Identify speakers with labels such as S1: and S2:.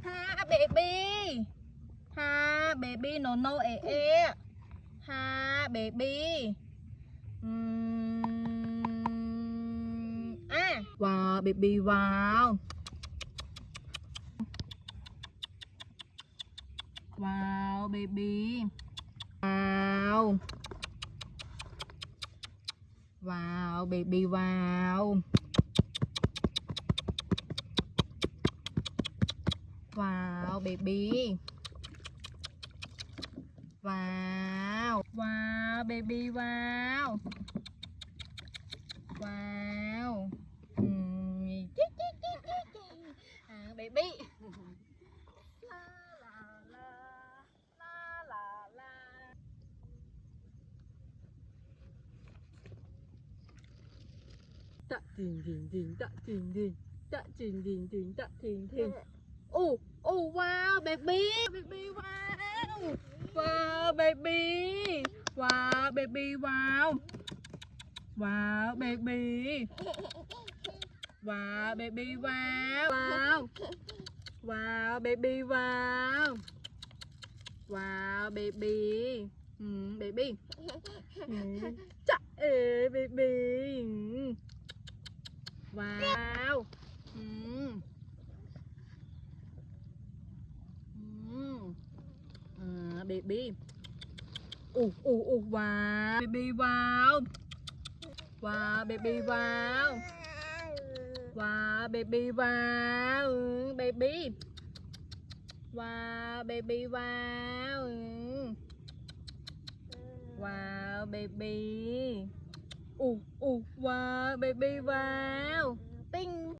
S1: Ha baby. Ha baby no no Ha baby. Wow baby wow. Wow baby. Wow. Wow baby wow. Wow baby. Wow. Wow baby wow. Wow. Baby. La la la la la la. Tạ trình trình trình tạ trình trình tạ trình trình trình tạ trình trình. Oh oh wow baby baby wow. Wow baby. Wow baby wow. Wow baby. Wow baby wow. Wow. Wow baby wow. Wow baby. Baby. Chà ê baby. Wow. Baby. Wow. Baby wow. Wow baby wow. Wow baby wow. Baby. Wow baby wow. Wow baby. Wow baby wow.